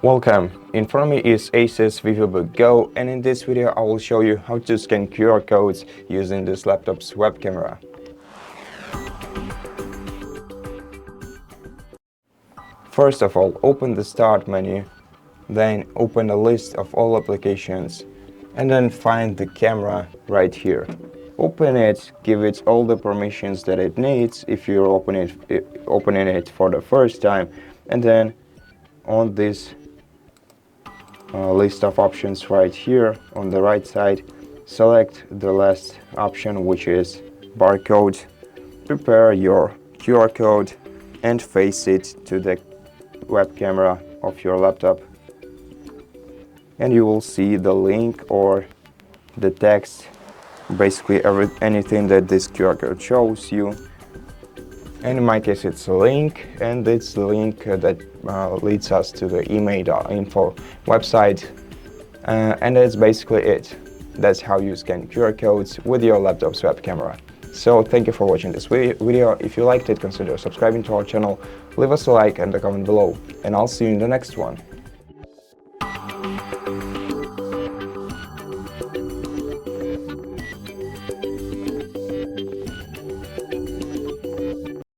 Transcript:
Welcome! In front of me is ASUS VivoBook Go, and in this video I will show you how to scan QR codes using this laptop's web camera. First of all, open the Start menu, then open a list of all applications, and then find the camera right here. Open it, give it all the permissions that it needs if you're opening it for the first time, and then on this list of options right here on the right side, select the last option, which is Barcode. Prepare your QR code and face it to the web camera of your laptop, and you will see the link or the text, basically anything that this QR code shows you. And in my case it's a link, and it's the link that leads us to the email.info website, and that's basically it. That's how you scan QR codes with your laptop's web camera. So thank you for watching this video. If you liked it, consider subscribing to our channel, leave us a like and a comment below, and I'll see you in the next one.